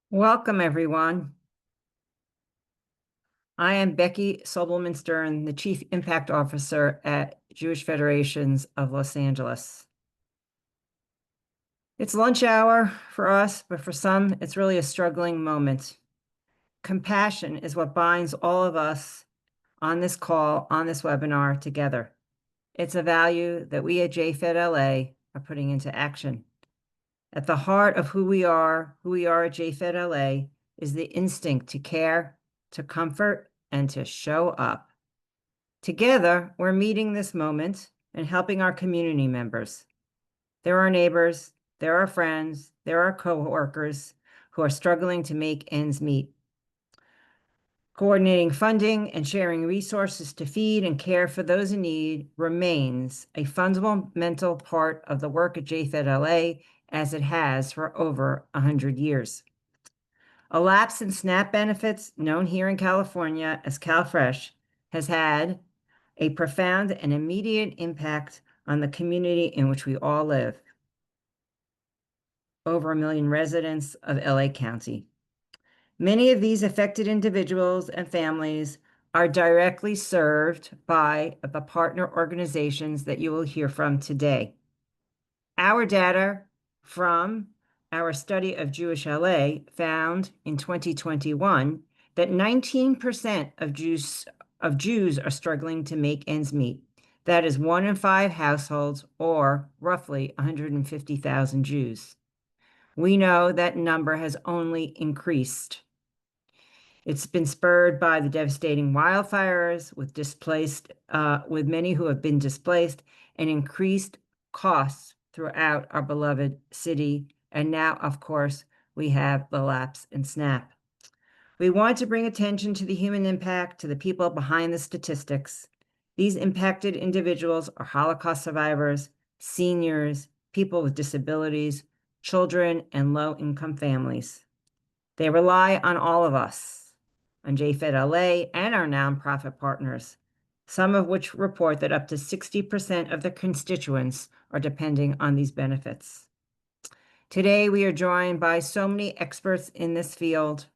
Welcome, everyone. I am Becky Sobelman-Stern, the Chief Impact Officer at Jewish Federations of Los Angeles. It's lunch hour for us, but for some, it's really a struggling moment. Compassion is what binds all of us on this call, on this webinar together. It's a value that we at JFEDLA are putting into action. At the heart of who we are at JFEDLA, is the instinct to care, to comfort, and to show up. Together, we're meeting this moment and helping our community members. They're our neighbors, they're our friends, they're our coworkers who are struggling to make ends meet. Coordinating funding and sharing resources to feed and care for those in need remains a fundamental part of the work at JFEDLA, as it has for over 100 years. A lapse in SNAP benefits, known here in California as CalFresh, has had a profound and immediate impact on the community in which we all live. Over 1 million residents of LA County. Many of these affected individuals and families are directly served by the partner organizations that you will hear from today. Our data from our study of Jewish LA found in 2021 that 19% of Jews are struggling to make ends meet. That is 1 in 5 households, or roughly 150,000 Jews. We know that number has only increased. It's been spurred by the devastating wildfires with many who have been displaced, and increased costs throughout our beloved city. And now, of course, we have the lapse in SNAP. We want to bring attention to the human impact, to the people behind the statistics. These impacted individuals are Holocaust survivors, seniors, people with disabilities, children, and low-income families. They rely on all of us, on JFEDLA and our nonprofit partners, some of which report that up to 60% of their constituents are depending on these benefits. Today, we are joined by so many experts in this field,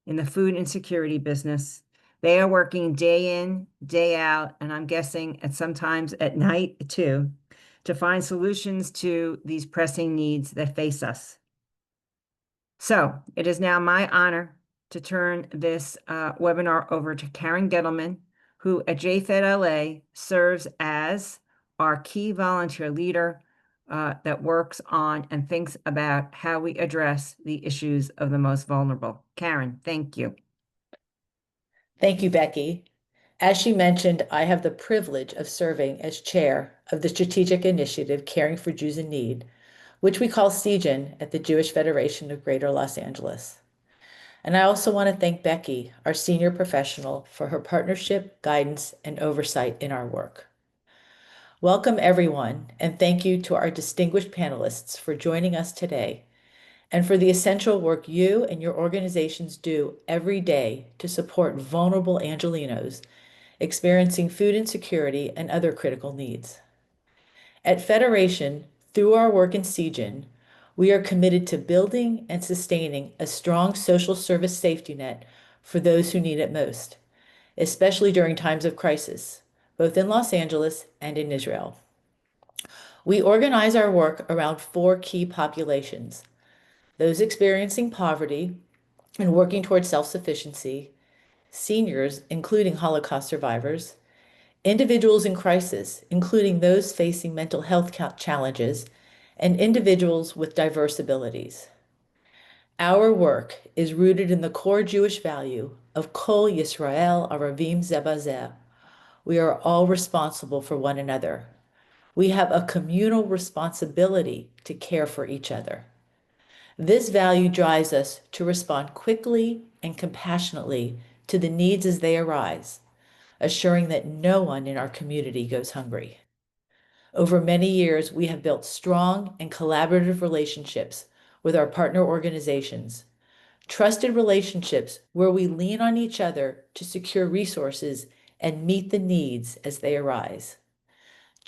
in the food insecurity business. They are working day in, day out, and I'm guessing at sometimes at night too, to find solutions to these pressing needs that face us. So it is now my honor to turn this webinar over to Karen Gettleman, who at JFEDLA serves as our key volunteer leader that works on and thinks about how we address the issues of the most vulnerable. Karen, thank you. Thank you, Becky. As she mentioned, I have the privilege of serving as chair of the Strategic Initiative Caring for Jews in Need, which we call CJIN at the Jewish Federation of Greater Los Angeles. And I also want to thank Becky, our senior professional, for her partnership, guidance, and oversight in our work. Welcome, everyone, and thank you to our distinguished panelists for joining us today and for the essential work you and your organizations do every day to support vulnerable Angelenos experiencing food insecurity and other critical needs. At Federation, through our work in CJIN, we are committed to building and sustaining a strong social service safety net for those who need it most, especially during times of crisis, both in Los Angeles and in Israel. We organize our work around 4 key populations: those experiencing poverty and working towards self-sufficiency, seniors, including Holocaust survivors, individuals in crisis, including those facing mental health challenges, and individuals with diverse abilities. Our work is rooted in the core Jewish value of Kol Yisrael Aravim Ze Bazeh. We are all responsible for one another. We have a communal responsibility to care for each other. This value drives us to respond quickly and compassionately to the needs as they arise, assuring that no one in our community goes hungry. Over many years, we have built strong and collaborative relationships with our partner organizations, trusted relationships where we lean on each other to secure resources and meet the needs as they arise.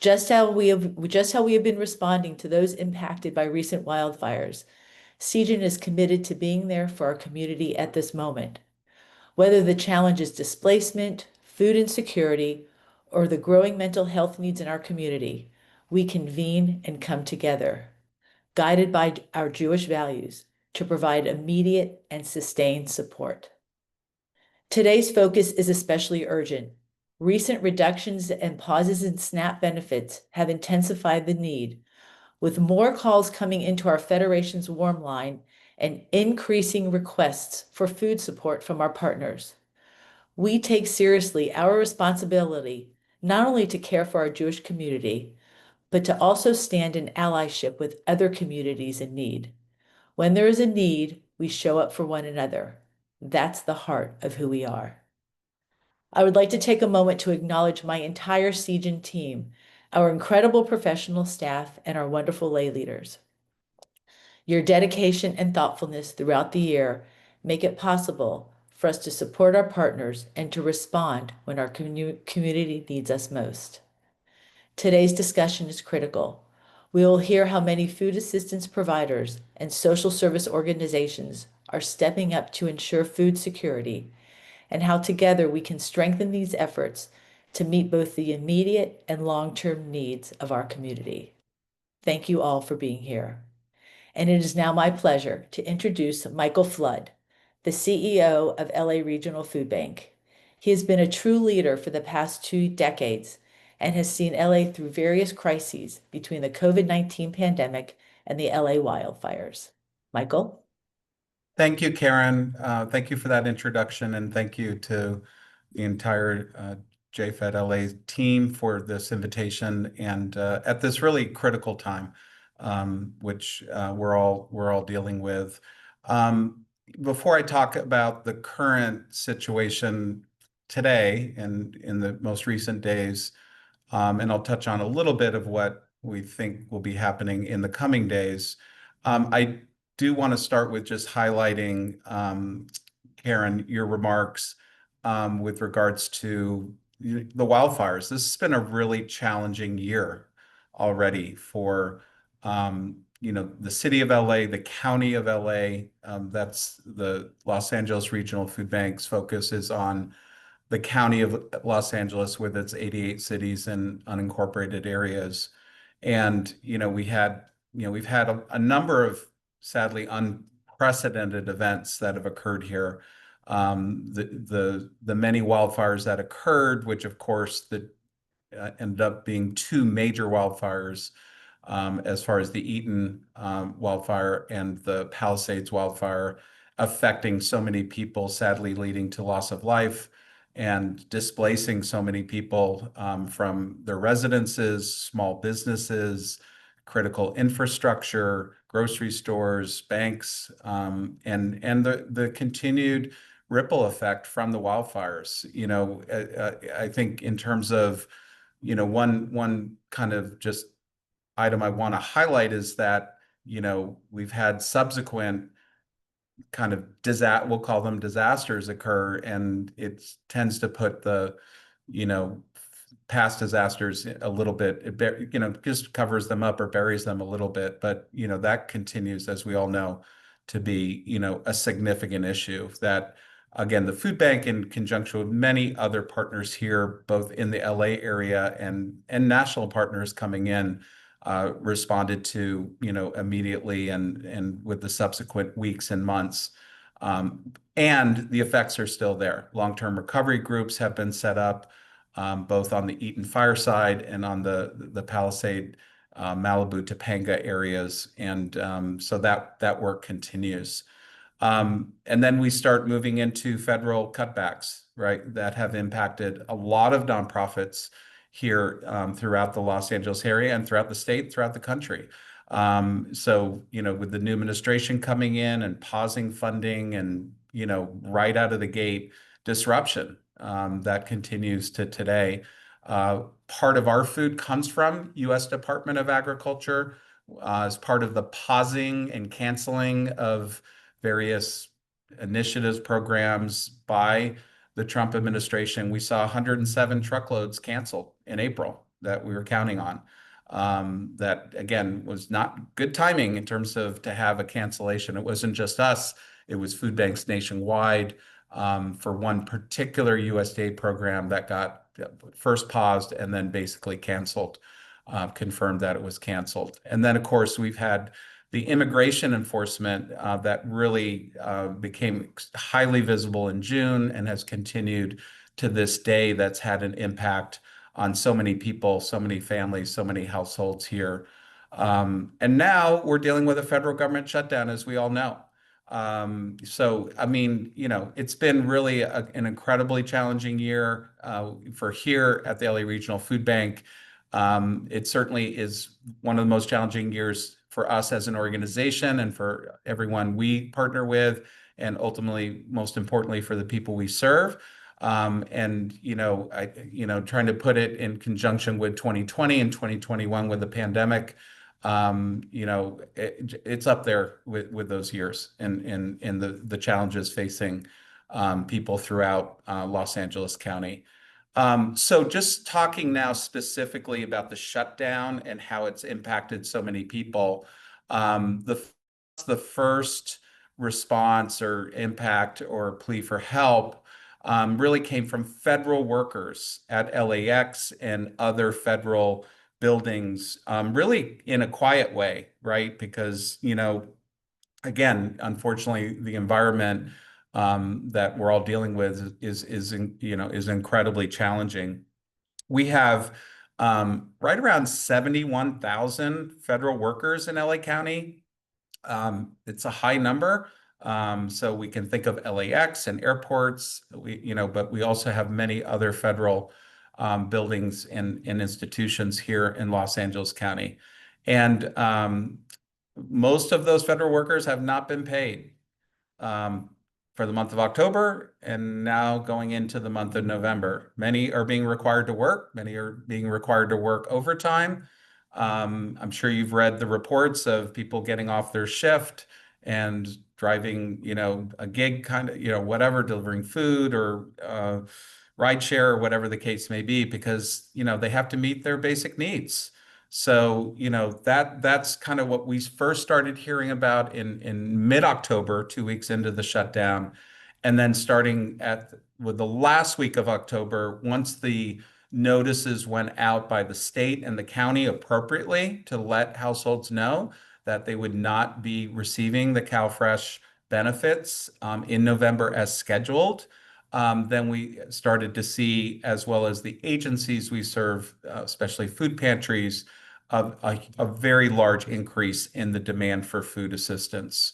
Just how we have been responding to those impacted by recent wildfires, Seagen is committed to being there for our community at this moment. Whether the challenge is displacement, food insecurity, or the growing mental health needs in our community, we convene and come together, guided by our Jewish values, to provide immediate and sustained support. Today's focus is especially urgent. Recent reductions and pauses in SNAP benefits have intensified the need, with more calls coming into our Federation's warm line and increasing requests for food support from our partners. We take seriously our responsibility not only to care for our Jewish community, but to also stand in allyship with other communities in need. When there is a need, we show up for one another. That's the heart of who we are. I would like to take a moment to acknowledge my entire Seagen team, our incredible professional staff, and our wonderful lay leaders. Your dedication and thoughtfulness throughout the year make it possible for us to support our partners and to respond when our community needs us most. Today's discussion is critical. We will hear how many food assistance providers and social service organizations are stepping up to ensure food security, and how together we can strengthen these efforts to meet both the immediate and long-term needs of our community. Thank you all for being here. And it is now my pleasure to introduce Michael Flood, the CEO of LA Regional Food Bank. He has been a true leader for the past 2 decades and has seen LA through various crises between the COVID-19 pandemic and the LA wildfires. Michael? Thank you, Karen. Thank you for that introduction, and thank you to the entire JFEDLA team for this invitation and at this really critical time, which we're all dealing with. Before I talk about the current situation today and in the most recent days, and I'll touch on a little bit of what we think will be happening in the coming days. I do want to start with just highlighting, Karen, your remarks with regards to the wildfires. This has been a really challenging year already for the city of LA, the county of LA. That's the Los Angeles Regional Food Bank's focus is on the county of Los Angeles with its 88 cities and unincorporated areas. And, we've had a number of sadly unprecedented events that have occurred here. The many wildfires that occurred, which of course ended up being two major wildfires, as far as the Eaton wildfire and the Palisades wildfire, affecting so many people, sadly leading to loss of life and displacing so many people from their residences, small businesses, critical infrastructure, grocery stores, banks, and the continued ripple effect from the wildfires. I think in terms of, one kind of just item I want to highlight is that, we've had subsequent kind of we'll call them disasters occur, and it tends to put the, past disasters a little bit, just covers them up or buries them a little bit. But, that continues, as we all know, to be, a significant issue that, again, the food bank in conjunction with many other partners here, both in the LA area and national partners coming in, responded to, immediately and with the subsequent weeks and months. And the effects are still there. Long-term recovery groups have been set up, both on the Eaton Fire side and on the Palisade, Malibu, Topanga areas. And so that work continues. And then we start moving into federal cutbacks, right, that have impacted a lot of nonprofits here throughout the Los Angeles area and throughout the state, throughout the country. So, with the new administration coming in and pausing funding and, right out of the gate, disruption that continues to today. Part of our food comes from U.S. Department of Agriculture as part of the pausing and canceling of various initiatives, programs by the Trump administration. We saw 107 truckloads canceled in April that we were counting on. that again was not good timing in terms of to have a cancellation. It wasn't just us, it was food banks nationwide for one particular USDA program that got first paused and then basically canceled, confirmed that it was canceled. And then, of course, we've had the immigration enforcement that really became highly visible in June and has continued to this day. That's had an impact on so many people, so many families, so many households here. And now we're dealing with a federal government shutdown, as we all know. So, I mean, it's been really an incredibly challenging year for here at the LA Regional Food Bank. It certainly is one of the most challenging years for us as an organization and for everyone we partner with, and ultimately, most importantly, for the people we serve. And trying to put it in conjunction with 2020 and 2021 with the pandemic, it's up there with those years and the challenges facing people throughout Los Angeles County. So just talking now specifically about the shutdown and how it's impacted so many people, the first response or impact or plea for help really came from federal workers at LAX and other federal buildings, really in a quiet way, right? Because, again, unfortunately, the environment that we're all dealing with is incredibly challenging. We have right around 71,000 federal workers in LA County. It's a high number. So we can think of LAX and airports, but we also have many other federal buildings and institutions here in Los Angeles County. And most of those federal workers have not been paid for the month of October and now going into the month of November. Many are being required to work. Many are being required to work overtime. I'm sure you've read the reports of people getting off their shift and driving, a gig kind of, whatever, delivering food or ride share or whatever the case may be, because, they have to meet their basic needs. So, that's kind of what we first started hearing about in mid-October, 2 weeks into the shutdown. And then starting with the last week of October, once the notices went out by the state and the county appropriately to let households know that they would not be receiving the CalFresh benefits in November as scheduled. Then we started to see, as well as the agencies we serve, especially food pantries, a very large increase in the demand for food assistance.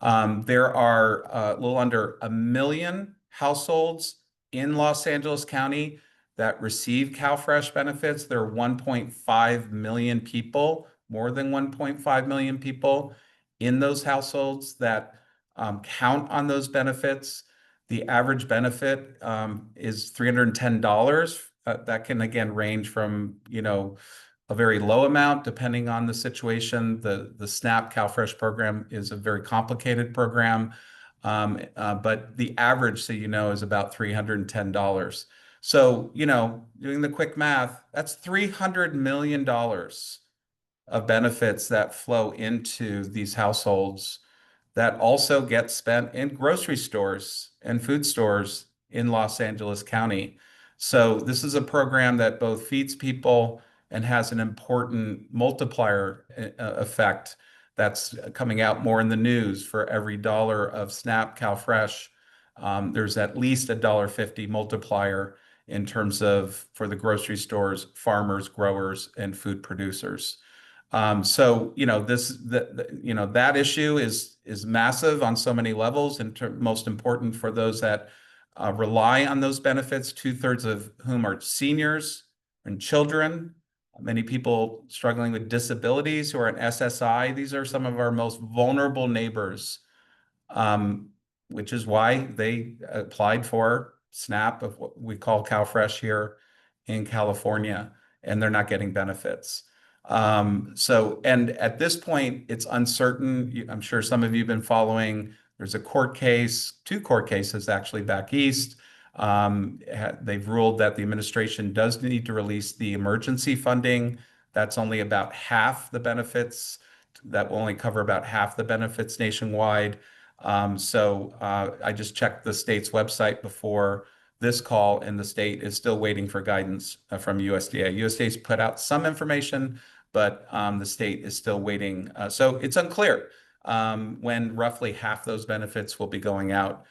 There are a little under 1 million households in Los Angeles County that receive CalFresh benefits. There are 1.5 million people, more than 1.5 million people in those households that count on those benefits. The average benefit is $310. That can again range from, a very low amount depending on the situation. The SNAP CalFresh program is a very complicated program, but the average, so is about $310. So, doing the quick math, that's $300 million of benefits that flow into these households that also get spent in grocery stores and food stores in Los Angeles County. So this is a program that both feeds people and has an important multiplier effect that's coming out more in the news. For every dollar of SNAP CalFresh, there's at least $1.50 multiplier in terms of for the grocery stores, farmers, growers, and food producers. So that issue is massive on so many levels, and most important for those that rely on those benefits, 2/3 of whom are seniors and children. Many people struggling with disabilities who are an SSI. These are some of our most vulnerable neighbors, which is why they applied for SNAP, of what we call CalFresh here in California, and they're not getting benefits. And at this point, it's uncertain. I'm sure some of you have been following. There's a court case, 2 court cases actually back east. They've ruled that the administration does need to release the emergency funding That's only about half the benefits. That will only cover about half the benefits nationwide. I just checked the state's website before this call, and the state is still waiting for guidance from USDA. USDA's put out some information, but the state is still waiting. So it's unclear when roughly half those benefits will be going out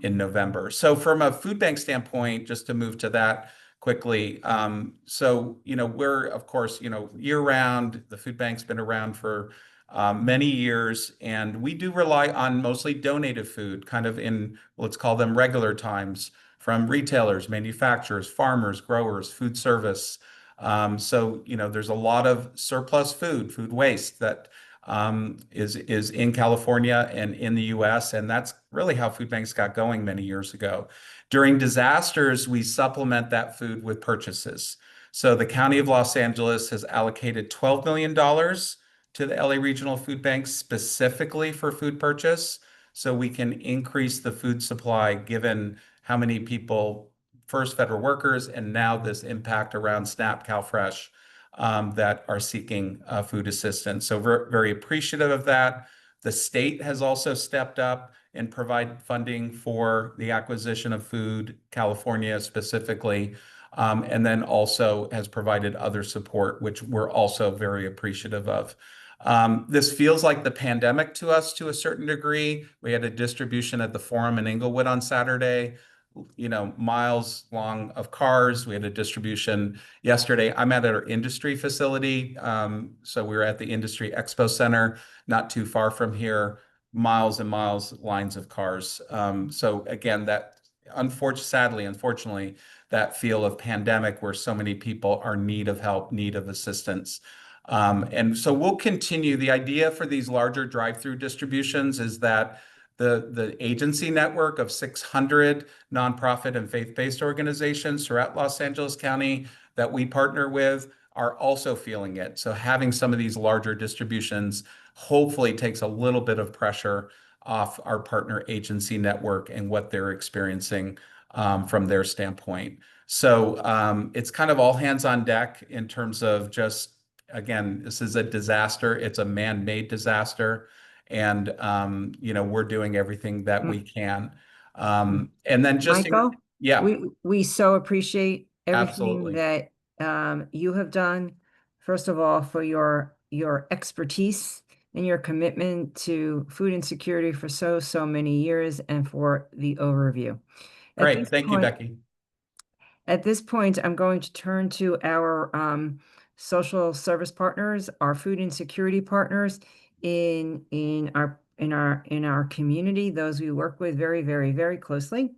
in November. So from a food bank standpoint, just to move to that quickly, we're, of course, year round, the food bank's been around for many years, and we do rely on mostly donated food, kind of in, let's call them regular times, from retailers, manufacturers, farmers, growers, food service. There's a lot of surplus food waste that is in California and in the US, and that's really how food banks got going many years ago. During disasters, we supplement that food with purchases. So the County of Los Angeles has allocated $12 million to the LA Regional Food Bank specifically for food purchase, so we can increase the food supply given how many people, first federal workers, and now this impact around SNAP, CalFresh, that are seeking food assistance. So we're very appreciative of that. The state has also stepped up and provide funding for the acquisition of food, California specifically, and then also has provided other support, which we're also very appreciative of. This feels like the pandemic to us to a certain degree. We had a distribution at the Forum in Inglewood on Saturday, miles long of cars. We had a distribution yesterday. I'm at our industry facility. So we were at the Industry Expo Center, not too far from here, miles and miles, lines of cars. So again, that unfortunately, that feel of pandemic where so many people are in need of help, need of assistance. And so we'll continue. The idea for these larger drive-through distributions is that the agency network of 600 nonprofit and faith-based organizations throughout Los Angeles County that we partner with are also feeling it. So having some of these larger distributions hopefully takes a little bit of pressure off our partner agency network and what they're experiencing from their standpoint. So it's kind of all hands on deck in terms of just, again, this is a disaster. It's a man-made disaster. And, we're doing everything that we can. And then Michael, yeah, we so appreciate everything absolutely. that you have done. First of all, for your expertise and your commitment to food insecurity for so many years, and for the overview. At Great. this Thank you, point, Becky. At this point, I'm going to turn to our social service partners, our food insecurity partners in our community, those we work with very closely.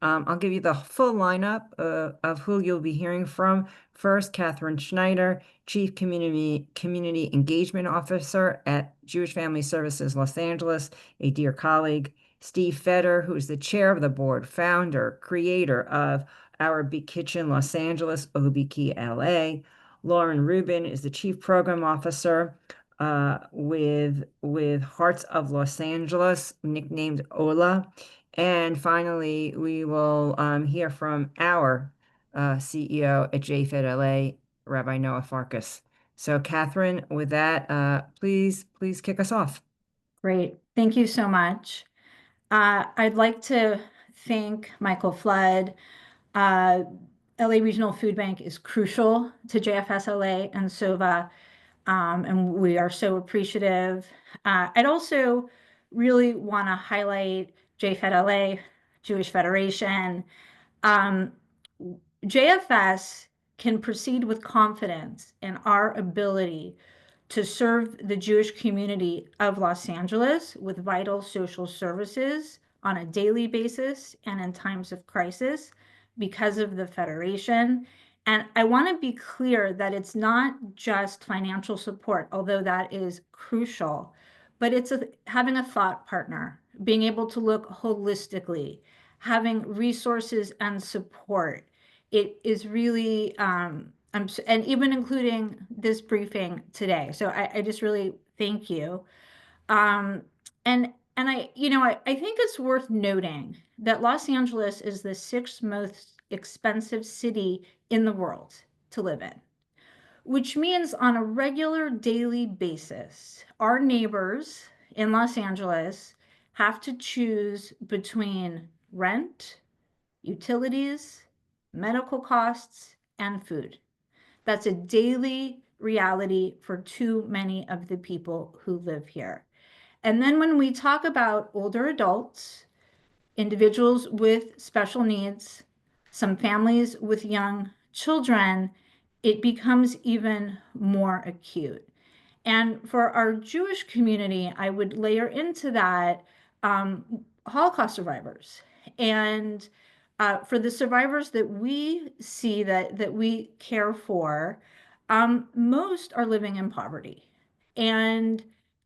I'll give you the full lineup of who you'll be hearing from. First, Catherine Schneider, Chief Community Engagement Officer at Jewish Family Services Los Angeles, a dear colleague. Steve Feder, who is the chair of the board, founder, creator of Our Big Kitchen Los Angeles, OBK LA. Lauren Rubin is the Chief Program Officer with Hearts of Los Angeles, nicknamed Ola. And finally, we will hear from our CEO at JFEDLA, Rabbi Noah Farkas. So, Catherine, with that, please kick us off. Great. Thank you so much. I'd like to thank Michael Flood. LA Regional Food Bank is crucial to JFSLA and SOVA, and we are so appreciative. I'd also really want to highlight JFEDLA, Jewish Federation. JFS can proceed with confidence in our ability to serve the Jewish community of Los Angeles with vital social services on a daily basis and in times of crisis because of the Federation. And I want to be clear that it's not just financial support, although that is crucial, but it's having a thought partner, being able to look holistically, having resources and support. It is really, and even including this briefing today. So I just really thank you. And I think it's worth noting that Los Angeles is the 6th most expensive city in the world to live in. which means on a regular daily basis, our neighbors in Los Angeles have to choose between rent, utilities, medical costs, and food. That's a daily reality for too many of the people who live here. And then when we talk about older adults, individuals with special needs, some families with young children, it becomes even more acute. And for our Jewish community, I would layer into that Holocaust survivors. And for the survivors that we see, that we care for, most are living in poverty. And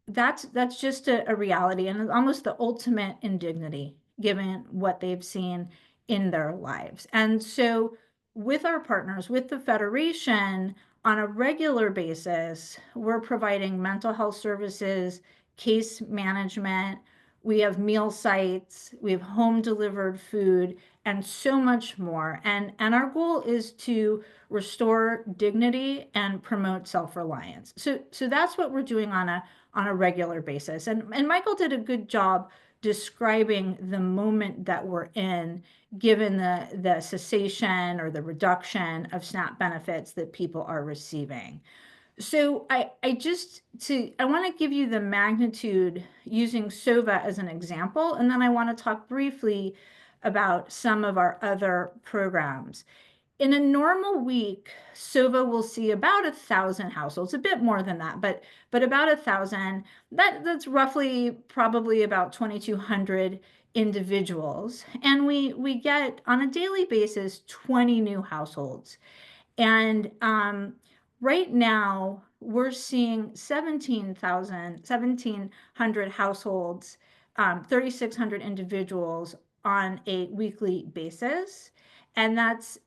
that's just a reality, and almost the ultimate indignity given what they've seen in their lives. And so with our partners, with the Federation, on a regular basis, we're providing mental health services, case management, we have meal sites, we have home delivered food, and so much more. And our goal is to restore dignity and promote self-reliance. So that's what we're doing on a regular basis. And Michael did a good job describing the moment that we're in, given the cessation or the reduction of SNAP benefits that people are receiving. So I want to give you the magnitude using SOVA as an example, and then I want to talk briefly about some of our other programs. In a normal week, SOVA will see about 1,000 households, a bit more than that, but about 1,000. That's roughly probably about 2,200 individuals, and we get on a daily basis 20 new households. And right now, we're seeing 1,700 households, 3,600 individuals on a weekly basis. And that's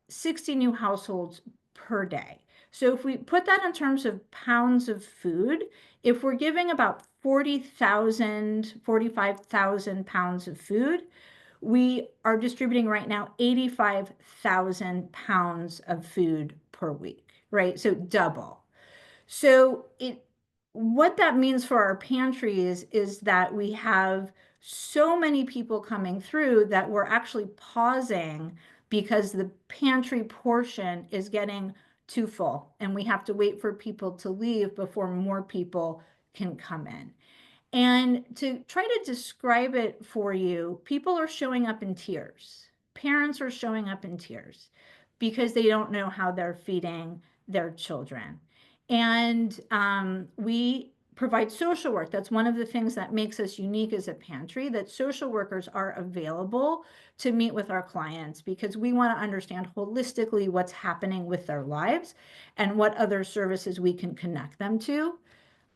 60 new households per day. So if we put that in terms of pounds of food, if we're giving about 40,000, 45,000 pounds of food, we are distributing right now 85,000 pounds of food per week, right? So double. So what that means for our pantries is that we have so many people coming through that we're actually pausing because the pantry portion is getting too full, and we have to wait for people to leave before more people can come in. And to try to describe it for you, people are showing up in tears. Parents are showing up in tears because they don't know how they're feeding their children. And we provide social work. That's one of the things that makes us unique as a pantry, that social workers are available to meet with our clients, because we want to understand holistically what's happening with their lives and what other services we can connect them to.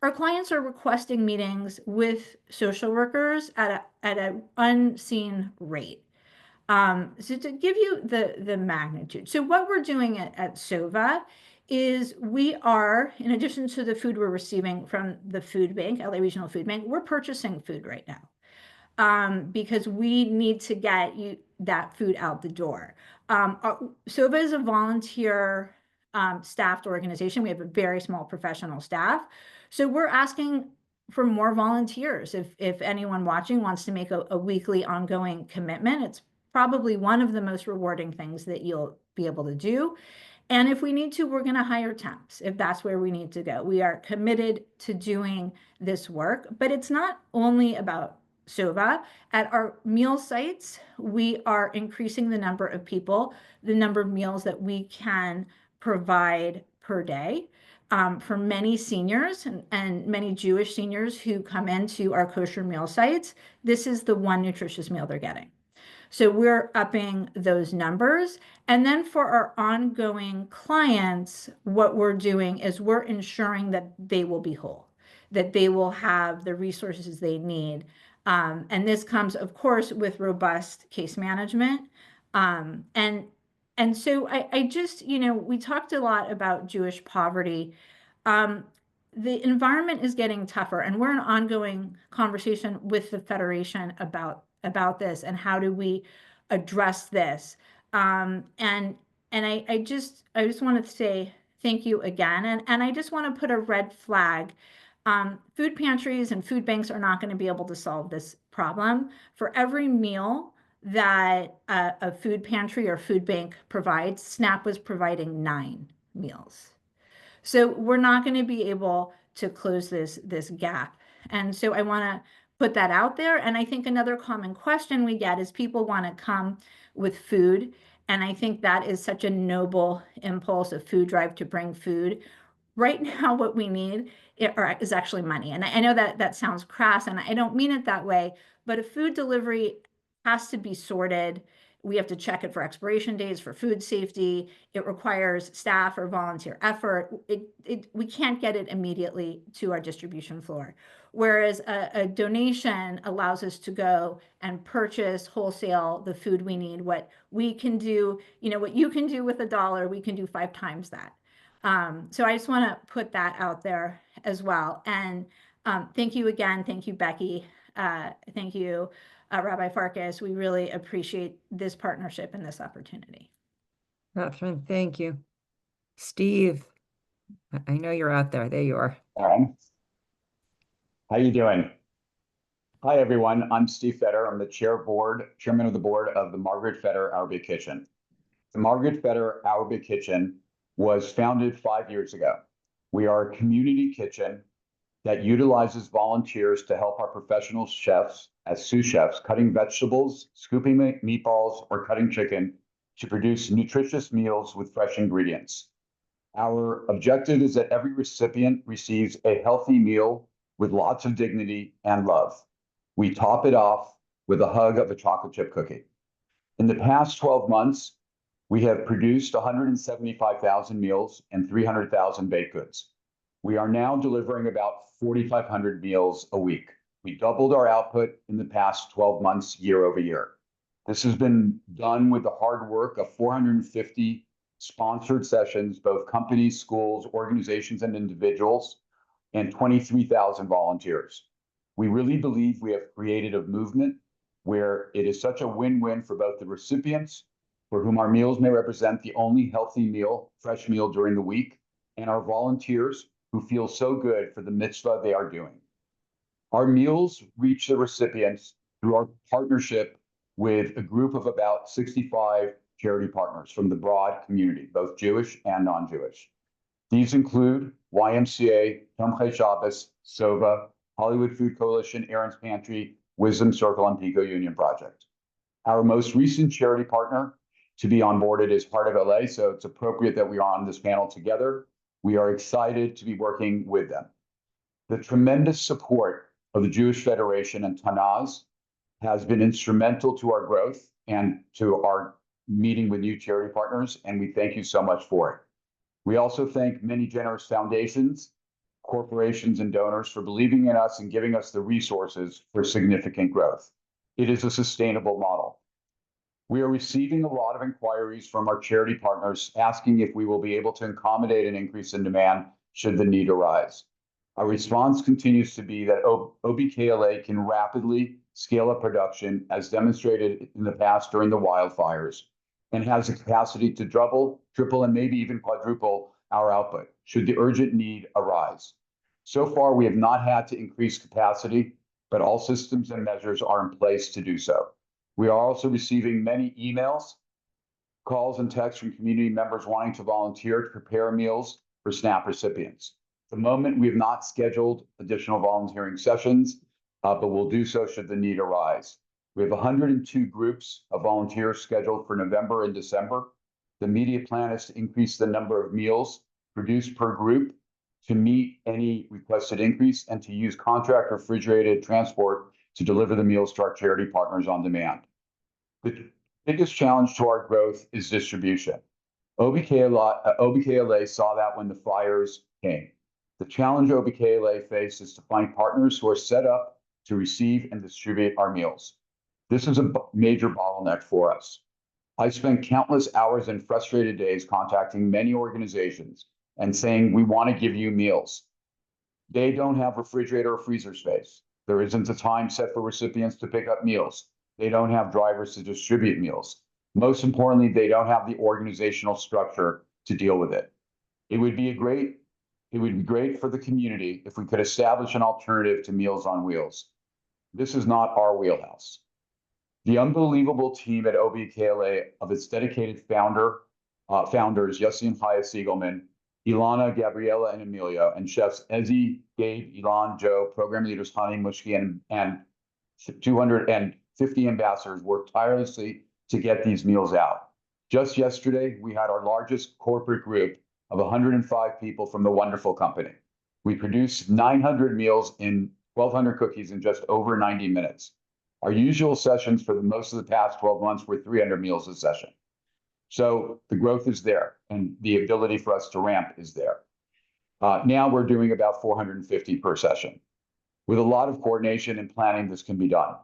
Our clients are requesting meetings with social workers at an unseen rate. So to give you the magnitude, so what we're doing at SOVA is we are, in addition to the food we're receiving from the food bank, LA Regional Food Bank, we're purchasing food right now because we need to get that food out the door. SOVA is a volunteer staffed organization. We have a very small professional staff. So we're asking for more volunteers. If anyone watching wants to make a weekly ongoing commitment, it's probably one of the most rewarding things that you'll be able to do. And if we need to, we're going to hire temps if that's where we need to go. We are committed to doing this work, but it's not only about SOVA. At our meal sites, we are increasing the number of people, the number of meals that we can provide per day. For many seniors and many Jewish seniors who come into our kosher meal sites, this is the one nutritious meal they're getting. So we're upping those numbers. And then for our ongoing clients, what we're doing is we're ensuring that they will be whole, that they will have the resources they need. And this comes, of course, with robust case management. And so I just, we talked a lot about Jewish poverty. The environment is getting tougher, and we're in ongoing conversation with the Federation about this and how do we address this. And I just want to say thank you again. And I just want to put a red flag. Food pantries and food banks are not going to be able to solve this problem. For every meal that a food pantry or food bank provides, SNAP was providing 9 meals. So we're not going to be able to close this gap. And so I want to put that out there. And I think another common question we get is people want to come with food. And I think that is such a noble impulse, a food drive to bring food. Right now, what we need is actually money. And I know that sounds crass, and I don't mean it that way, but a food delivery has to be sorted. We have to check it for expiration dates, for food safety. It requires staff or volunteer effort. We can't get it immediately to our distribution floor. Whereas a donation allows us to go and purchase wholesale the food we need. What we can do, what you can do with $1, we can do 5 times that. So I just want to put that out there as well. And thank you again. Thank you, Becky. Thank you, Rabbi Farkas. We really appreciate this partnership and this opportunity. Catherine, thank you. Steve, I know you're out there. There you are. How you doing? Hi, everyone. I'm Steve Fetter. I'm the chairman of the board of the Margaret Fetter Our Big Kitchen. The Margaret Fetter Our Big Kitchen was founded 5 years ago. We are a community kitchen that utilizes volunteers to help our professional chefs as sous chefs, cutting vegetables, scooping meatballs, or cutting chicken to produce nutritious meals with fresh ingredients. Our objective is that every recipient receives a healthy meal with lots of dignity and love. We top it off with a hug of a chocolate chip cookie. In the past 12 months, we have produced 175,000 meals and 300,000 baked goods. We are now delivering about 4,500 meals a week. We doubled our output in the past 12 months, year over year. This has been done with the hard work of 450 sponsored sessions, both companies, schools, organizations, and individuals, and 23,000 volunteers. We really believe we have created a movement where it is such a win-win for both the recipients, for whom our meals may represent the only healthy meal, fresh meal during the week, and our volunteers who feel so good for the mitzvah they are doing. Our meals reach the recipients through our partnership with a group of about 65 charity partners from the broad community, both Jewish and non-Jewish. These include YMCA, Tomchei Shabbos, SOVA, Hollywood Food Coalition, Aaron's Pantry, Wisdom Circle, and Pico Union Project. Our most recent charity partner to be onboarded is Heart of LA, so it's appropriate that we are on this panel together. We are excited to be working with them. The tremendous support of the Jewish Federation and Tanaz has been instrumental to our growth and to our meeting with new charity partners, and we thank you so much for it. We also thank many generous foundations, corporations, and donors for believing in us and giving us the resources for significant growth. It is a sustainable model. We are receiving a lot of inquiries from our charity partners asking if we will be able to accommodate an increase in demand should the need arise. Our response continues to be that OBKLA can rapidly scale up production as demonstrated in the past during the wildfires, and has the capacity to double, triple, and maybe even quadruple our output should the urgent need arise. So far, we have not had to increase capacity, but all systems and measures are in place to do so. We are also receiving many emails, calls, and texts from community members wanting to volunteer to prepare meals for SNAP recipients. At the moment, we have not scheduled additional volunteering sessions, but we'll do so should the need arise. We have 102 groups of volunteers scheduled for November and December. The immediate plan is to increase the number of meals produced per group to meet any requested increase and to use contract refrigerated transport to deliver the meals to our charity partners on demand. The biggest challenge to our growth is distribution. OBKLA saw that when the fires came. The challenge OBKLA faced is to find partners who are set up to receive and distribute our meals. This is a major bottleneck for us. I spent countless hours and frustrated days contacting many organizations and saying, we want to give you meals. They don't have refrigerator or freezer space. There isn't a time set for recipients to pick up meals. They don't have drivers to distribute meals. Most importantly, they don't have the organizational structure to deal with it. It would be great for the community if we could establish an alternative to Meals on Wheels. This is not our wheelhouse. The unbelievable team at OBKLA of its dedicated founders, Yossi and Chaya Siegelman, Ilana, Gabriela, and Emilio, and chefs Ezzy, Gabe, Ilan, Joe, program leaders Hani, Mushki, and 250 ambassadors worked tirelessly to get these meals out. Just yesterday, we had our largest corporate group of 105 people from the wonderful company. We produced 900 meals in 1,200 cookies in just over 90 minutes. Our usual sessions for most of the past 12 months were 300 meals a session. So the growth is there, and the ability for us to ramp is there. Now we're doing about 450 per session. With a lot of coordination and planning, this can be done.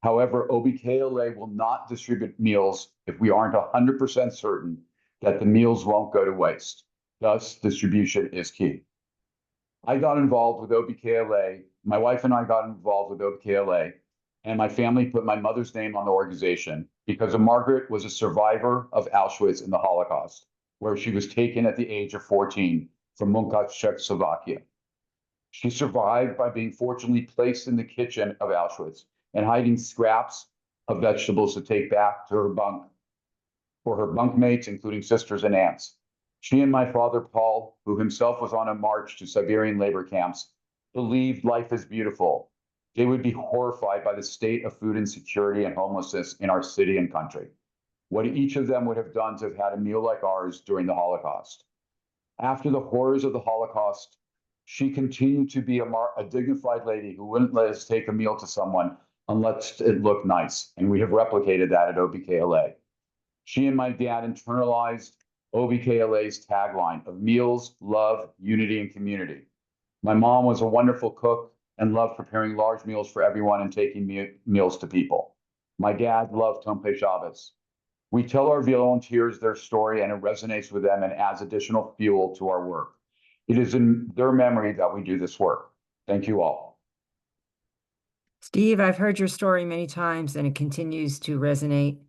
However, OBKLA will not distribute meals if we aren't 100% certain that the meals won't go to waste. Thus, distribution is key. I got involved with OBKLA. My wife and I got involved with OBKLA, and my family put my mother's name on the organization because Margaret was a survivor of Auschwitz in the Holocaust, where she was taken at the age of 14 from Munkac, Czechoslovakia. She survived by being fortunately placed in the kitchen of Auschwitz and hiding scraps of vegetables to take back to her bunk for her bunkmates, including sisters and aunts. She and my father, Paul, who himself was on a march to Siberian labor camps, believed life is beautiful. They would be horrified by the state of food insecurity and homelessness in our city and country. What each of them would have done to have had a meal like ours during the Holocaust. After the horrors of the Holocaust, she continued to be a dignified lady who wouldn't let us take a meal to someone unless it looked nice. And we have replicated that at OBKLA. She and my dad internalized OBKLA's tagline of meals, love, unity, and community. My mom was a wonderful cook and loved preparing large meals for everyone and taking meals to people. My dad loved Tompe Shabbos. We tell our volunteers their story and it resonates with them and adds additional fuel to our work. It is in their memory that we do this work. Thank you all. Steve, I've heard your story many times and it continues to resonate.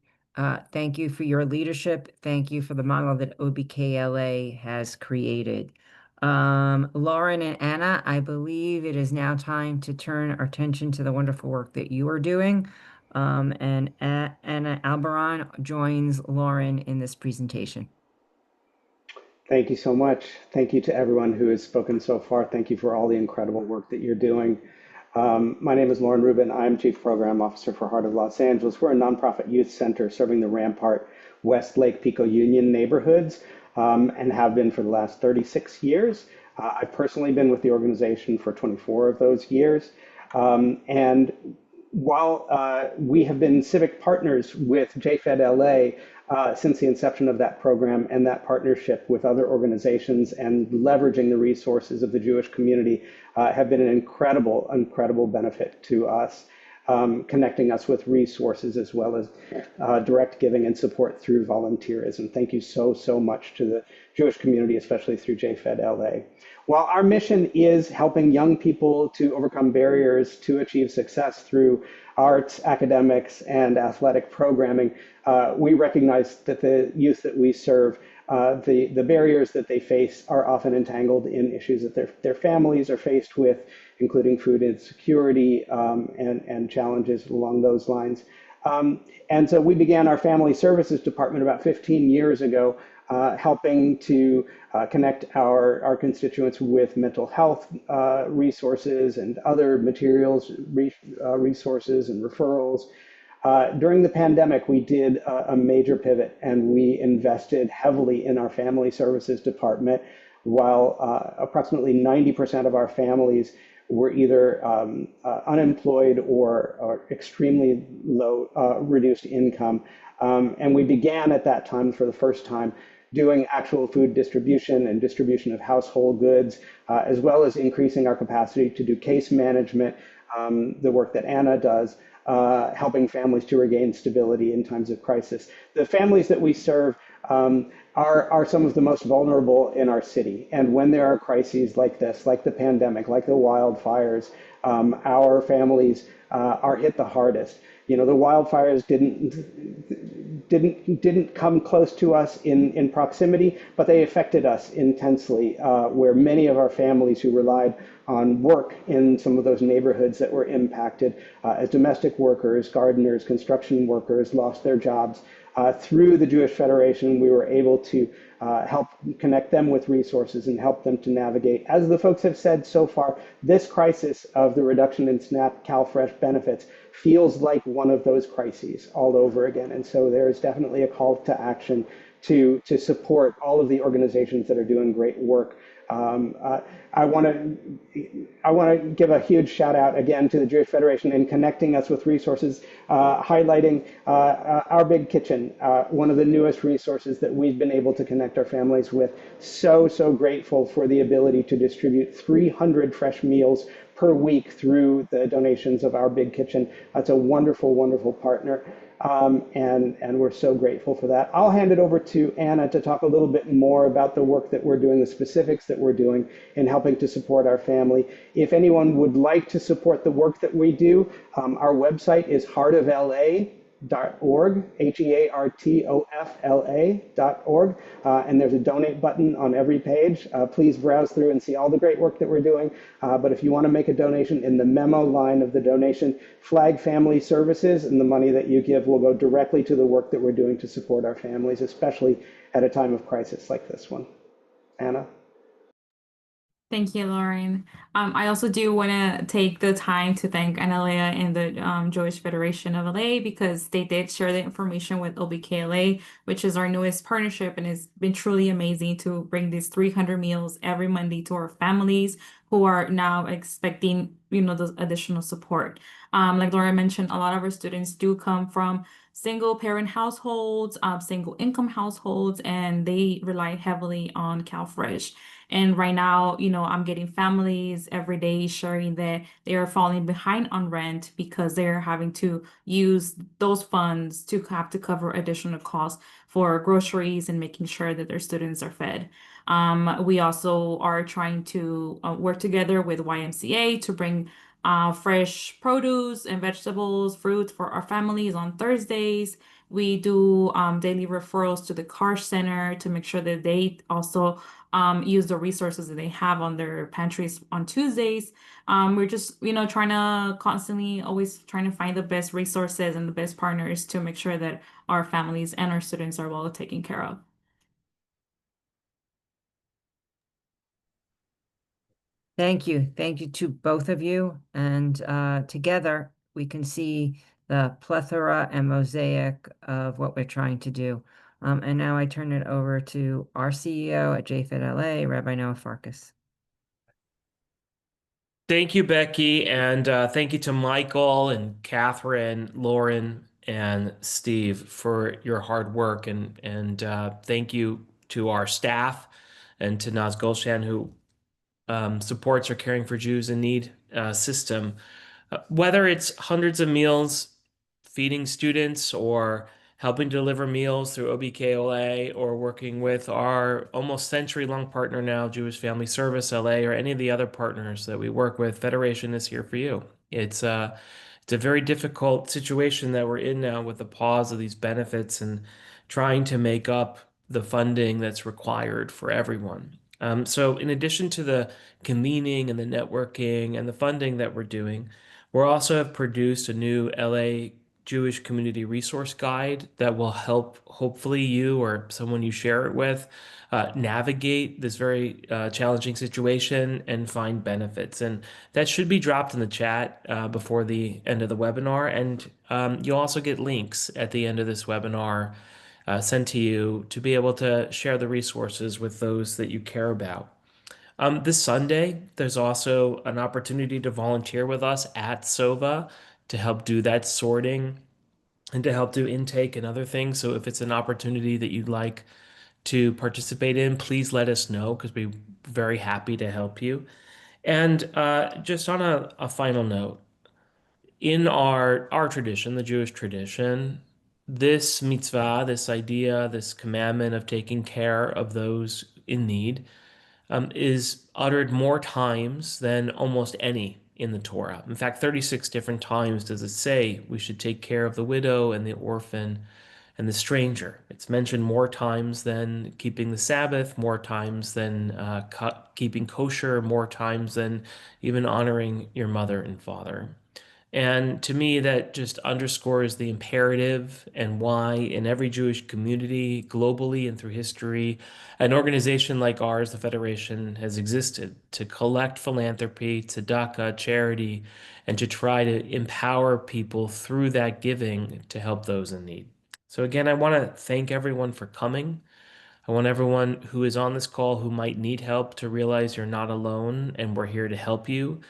Thank you for your leadership. Thank you for the model that OBKLA has created. Lauren and Anna, I believe it is now time to turn our attention to the wonderful work that you are doing. And Anna Albaran joins Lauren in this presentation. Thank you so much. Thank you to everyone who has spoken so far. Thank you for all the incredible work that you're doing. My name is Lauren Rubin. I'm Chief Program Officer for Heart of Los Angeles. We're a nonprofit youth center serving the Rampart, West Lake, Pico Union neighborhoods and have been for the last 36 years. I've personally been with the organization for 24 of those years. And while we have been civic partners with JFEDLA since the inception of that program and that partnership with other organizations and leveraging the resources of the Jewish community have been an incredible benefit to us, connecting us with resources as well as direct giving and support through volunteerism. Thank you so much to the Jewish community, especially through JFEDLA. While our mission is helping young people to overcome barriers to achieve success through arts, academics, and athletic programming, we recognize that the youth that we serve, the barriers that they face are often entangled in issues that their families are faced with, including food insecurity and challenges along those lines. And so we began our Family Services Department about 15 years ago, helping to connect our constituents with mental health resources and other materials, resources and referrals. During the pandemic, we did a major pivot and we invested heavily in our Family Services Department, while approximately 90% of our families were either unemployed or extremely low, reduced income. And we began at that time for the first time doing actual food distribution and distribution of household goods, as well as increasing our capacity to do case management, the work that Anna does, helping families to regain stability in times of crisis. The families that we serve are some of the most vulnerable in our city. And when there are crises like this, like the pandemic, like the wildfires, our families are hit the hardest. You know, the wildfires didn't didn't come close to us in proximity, but they affected us intensely, where many of our families who relied on work in some of those neighborhoods that were impacted as domestic workers, gardeners, construction workers lost their jobs. Through the Jewish Federation, we were able to help connect them with resources and help them to navigate. As the folks have said so far, this crisis of the reduction in SNAP CalFresh benefits feels like one of those crises all over again. And so there is definitely a call to action to support all of the organizations that are doing great work. I want to give a huge shout out again to the Jewish Federation in connecting us with resources, highlighting Our Big Kitchen, one of the newest resources that we've been able to connect our families with. So grateful for the ability to distribute 300 fresh meals per week through the donations of Our Big Kitchen. That's a wonderful, wonderful partner. And we're so grateful for that. I'll hand it over to Anna to talk a little bit more about the work that we're doing, the specifics that we're doing in helping to support our family. If anyone would like to support the work that we do, our website is heartofla.org, heartofla.org, and there's a donate button on every page. Please browse through and see all the great work that we're doing. But if you want to make a donation, in the memo line of the donation, flag family services, and the money that you give will go directly to the work that we're doing to support our families, especially at a time of crisis like this one. Anna? Thank you, Lauren. I also do want to take the time to thank Analea and the Jewish Federation of LA because they did share the information with OBKLA, which is our newest partnership, and it's been truly amazing to bring these 300 meals every Monday to our families who are now expecting, those additional support. Like Laura mentioned, a lot of our students do come from single parent households, single income households, and they rely heavily on CalFresh. And right now, I'm getting families every day sharing that they are falling behind on rent because they're having to use those funds to have to cover additional costs for groceries and making sure that their students are fed. We also are trying to work together with YMCA to bring fresh produce and vegetables, fruits for our families on Thursdays. We do daily referrals to the Karsh Center to make sure that they also use the resources that they have on their pantries on Tuesdays. We're just, trying to constantly always trying to find the best resources and the best partners to make sure that our families and our students are well taken care of. Thank you. Thank you to both of you. And together we can see the plethora and mosaic of what we're trying to do. And now I turn it over to our CEO at JFEDLA, Rabbi Noah Farkas. Thank you, Becky, and thank you to Michael and Catherine, Lauren, and Steve for your hard work, and thank you to our staff and to Naz Golshan, who supports our Caring for Jews in Need system. Whether it's hundreds of meals feeding students or helping deliver meals through OBKOA or working with our almost century-long partner now, Jewish Family Service LA, or any of the other partners that we work with, Federation is here for you. It's a very difficult situation that we're in now with the pause of these benefits and trying to make up the funding that's required for everyone. So in addition to the convening and the networking and the funding that we're doing, we also have produced a new LA Jewish Community Resource Guide that will help, hopefully, you or someone you share it with navigate this very challenging situation and find benefits. And that should be dropped in the chat before the end of the webinar. And you'll also get links at the end of this webinar sent to you to be able to share the resources with those that you care about. This Sunday, there's also an opportunity to volunteer with us at SOVA to help do that sorting and to help do intake and other things. So if it's an opportunity that you'd like to participate in, please let us know because we're very happy to help you. And just on a final note, in our tradition, the Jewish tradition, this mitzvah, this idea, this commandment of taking care of those in need is uttered more times than almost any in the Torah. In fact, 36 different times does it say we should take care of the widow and the orphan and the stranger. It's mentioned more times than keeping the Sabbath, more times than keeping kosher, more times than even honoring your mother and father. And to me, that just underscores the imperative and why, in every Jewish community, globally and through history, an organization like ours, the Federation, has existed to collect philanthropy, tzedakah, charity, and to try to empower people through that giving to help those in need. So, again, I want to thank everyone for coming. I want everyone who is on this call who might need help to realize you're not alone and we're here to help you.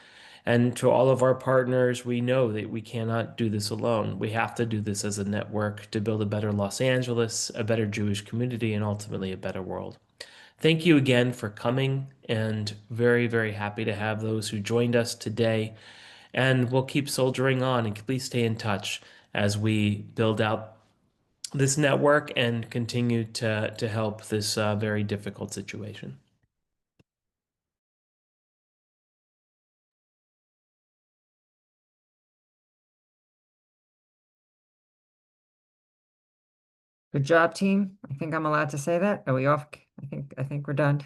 And to all of our partners, we know that we cannot do this alone. We have to do this as a network to build a better Los Angeles, a better Jewish community, and ultimately a better world. Thank you again for coming, and very, very happy to have those who joined us today. And we'll keep soldiering on, and please stay in touch as we build out this network and continue to help this very difficult situation. Good job, team. I think I'm allowed to say that. Are we off? I think we're done.